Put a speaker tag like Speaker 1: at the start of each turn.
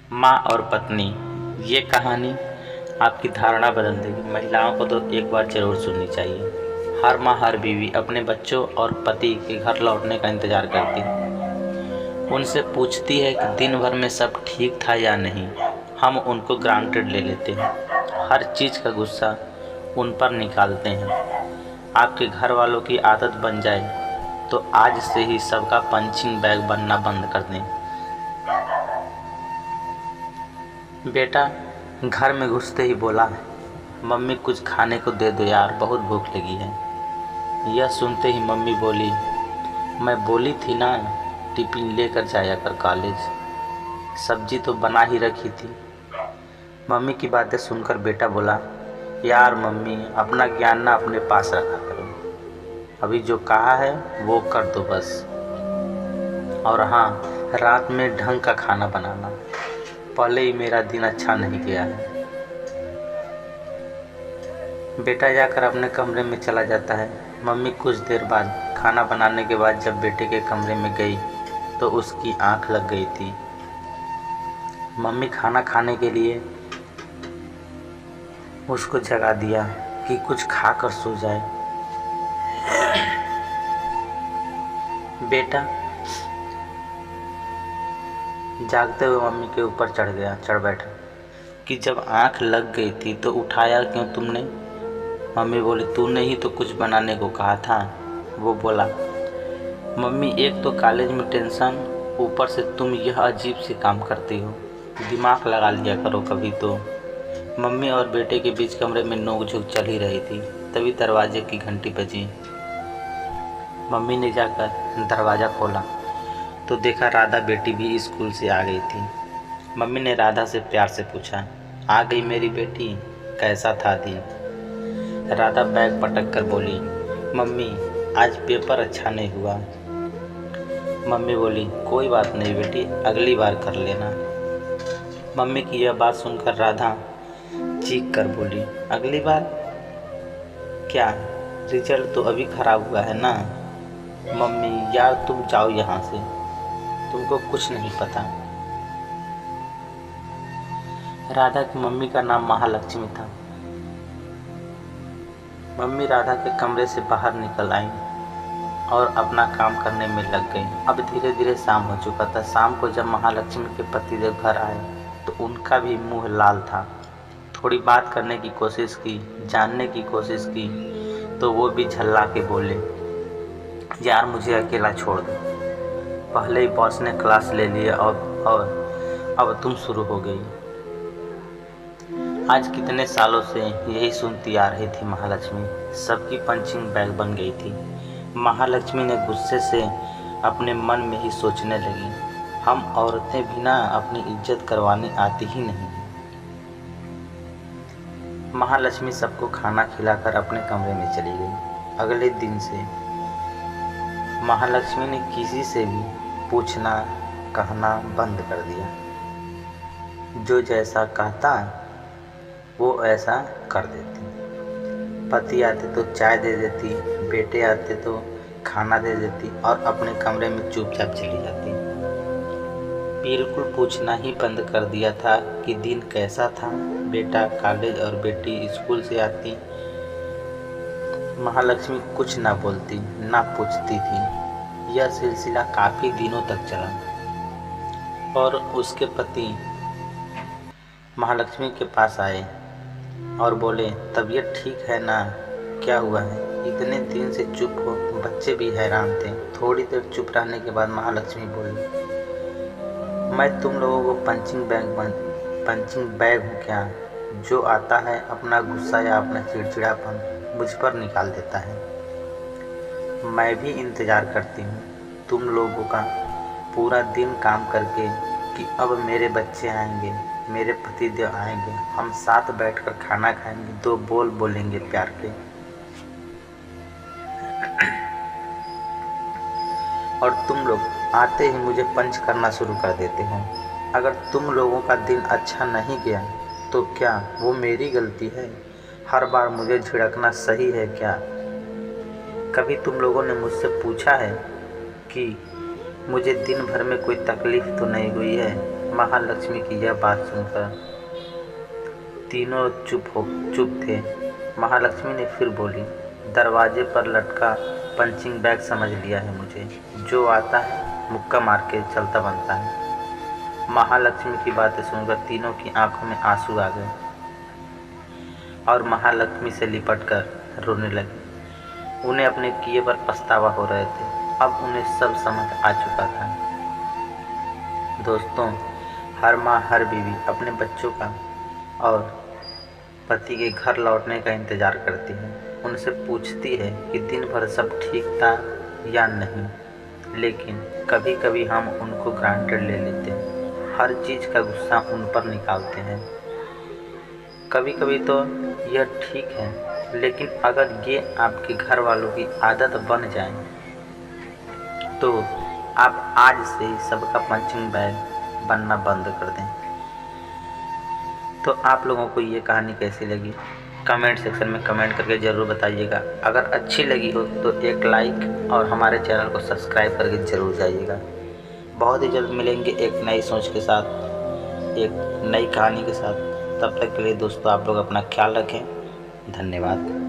Speaker 1: माँ और पत्नी, ये कहानी आपकी धारणा बदल देगी। महिलाओं को तो एक बार ज़रूर सुननी चाहिए। हर माँ हर बीवी अपने बच्चों और पति के घर लौटने का इंतज़ार करती है। उनसे पूछती है कि दिन भर में सब ठीक था या नहीं। हम उनको ग्रांटेड ले लेते हैं, हर चीज़ का गुस्सा उन पर निकालते हैं। आपके घर वालों की आदत बन जाए तो आज से ही सबका पंचिंग बैग बनना बंद कर दें। बेटा घर में घुसते ही बोला, मम्मी कुछ खाने को दे दो यार, बहुत भूख लगी है। यह सुनते ही मम्मी बोली, मैं बोली थी ना टिफिन लेकर जाया कर कॉलेज, सब्जी तो बना ही रखी थी। मम्मी की बातें सुनकर बेटा बोला, यार मम्मी अपना ज्ञान ना अपने पास रखा करो, अभी जो कहा है वो कर दो बस। और हाँ, रात में ढंग का खाना बनाना, पहले ही मेरा दिन अच्छा नहीं गया है। बेटा जाकर अपने कमरे में चला जाता है। मम्मी कुछ देर बाद खाना बनाने के बाद जब बेटे के कमरे में गई तो उसकी आंख लग गई थी। मम्मी खाना खाने के लिए उसको जगा दिया कि कुछ खाकर सो जाए। बेटा जागते हुए मम्मी के ऊपर चढ़ बैठा कि जब आंख लग गई थी तो उठाया क्यों तुमने। मम्मी बोली, तूने ही तो कुछ बनाने को कहा था। वो बोला, मम्मी एक तो कॉलेज में टेंशन, ऊपर से तुम यह अजीब से काम करती हो, दिमाग लगा लिया करो कभी तो। मम्मी और बेटे के बीच कमरे में नोक-झोंक चल ही रही थी, तभी दरवाजे की घंटी बजी। मम्मी ने जाकर दरवाज़ा खोला तो देखा राधा बेटी भी स्कूल से आ गई थी। मम्मी ने राधा से प्यार से पूछा, आ गई मेरी बेटी, कैसा था दिन। राधा बैग पटक कर बोली, मम्मी आज पेपर अच्छा नहीं हुआ। मम्मी बोली, कोई बात नहीं बेटी, अगली बार कर लेना। मम्मी की यह बात सुनकर राधा चीख कर बोली, अगली बार क्या, रिजल्ट तो अभी खराब हुआ है ना। मम्मी यार तुम जाओ यहाँ से, तुमको कुछ नहीं पता। राधा की मम्मी का नाम महालक्ष्मी था। मम्मी राधा के कमरे से बाहर निकल आई और अपना काम करने में लग गई। अब धीरे धीरे शाम हो चुका था। शाम को जब महालक्ष्मी के पतिदेव घर आए तो उनका भी मुंह लाल था। थोड़ी बात करने की कोशिश की, जानने की कोशिश की तो वो भी झल्ला के बोले, यार मुझे अकेला छोड़ दो, पहले ही बॉस ने क्लास ले लिया और अब तुम शुरू हो गई। आज कितने सालों से यही सुनती आ रही थी महालक्ष्मी, सबकी पंचिंग बैग बन गई थी। महालक्ष्मी ने गुस्से से अपने मन में ही सोचने लगी, हम औरतें भी ना अपनी इज्जत करवानी आती ही नहीं। महालक्ष्मी सबको खाना खिलाकर अपने कमरे में चली गई। अगले दिन से महालक्ष्मी ने किसी से भी पूछना कहना बंद कर दिया। जो जैसा कहता वो ऐसा कर देती। पति आते तो चाय दे देती, बेटे आते तो खाना दे देती और अपने कमरे में चुपचाप चली जाती। बिल्कुल पूछना ही बंद कर दिया था कि दिन कैसा था। बेटा कॉलेज और बेटी स्कूल से आती, महालक्ष्मी कुछ ना बोलती ना पूछती थी। यह सिलसिला काफ़ी दिनों तक चला और उसके पति महालक्ष्मी के पास आए और बोले, तबीयत ठीक है ना, क्या हुआ है, इतने दिन से चुप हो। बच्चे भी हैरान थे। थोड़ी देर चुप रहने के बाद महालक्ष्मी बोली, मैं तुम लोगों को पंचिंग बैग हूँ क्या, जो आता है अपना गुस्सा या अपना चिड़चिड़ापन मुझ पर निकाल देता है। मैं भी इंतज़ार करती हूँ तुम लोगों का पूरा दिन काम करके कि अब मेरे बच्चे आएंगे, मेरे पतिदेव आएंगे, हम साथ बैठकर खाना खाएंगे, दो बोल बोलेंगे प्यार के। और तुम लोग आते ही मुझे पंच करना शुरू कर देते हो। अगर तुम लोगों का दिन अच्छा नहीं गया तो क्या वो मेरी गलती है? हर बार मुझे झिड़कना सही है क्या? कभी तुम लोगों ने मुझसे पूछा है कि मुझे दिन भर में कोई तकलीफ़ तो नहीं हुई है? महालक्ष्मी की यह बात सुनकर तीनों चुप थे। महालक्ष्मी ने फिर बोली, दरवाजे पर लटका पंचिंग बैग समझ लिया है मुझे, जो आता है मुक्का मार के चलता बनता है। महालक्ष्मी की बातें सुनकर तीनों की आंखों में आंसू आ गए और महालक्ष्मी से लिपटकर रोने लगी। उन्हें अपने किए पर पछतावा हो रहे थे। अब उन्हें सब समझ आ चुका था। दोस्तों, हर माँ हर बीवी अपने बच्चों का और पति के घर लौटने का इंतज़ार करती है। उनसे पूछती है कि दिन भर सब ठीक था या नहीं, लेकिन कभी कभी हम उनको ग्रांटेड ले लेते हैं, हर चीज़ का गुस्सा उन पर निकालते हैं। कभी कभी तो यह ठीक है, लेकिन अगर ये आपके घर वालों की आदत बन जाए तो आप आज से ही सबका पंचिंग बैग बनना बंद कर दें। तो आप लोगों को ये कहानी कैसी लगी कमेंट सेक्शन में कमेंट करके ज़रूर बताइएगा। अगर अच्छी लगी हो तो एक लाइक और हमारे चैनल को सब्सक्राइब करके ज़रूर जाइएगा। बहुत ही जल्द मिलेंगे एक नई सोच के साथ, एक नई कहानी के साथ। तब तक के लिए दोस्तों, आप लोग अपना ख्याल रखें। धन्यवाद।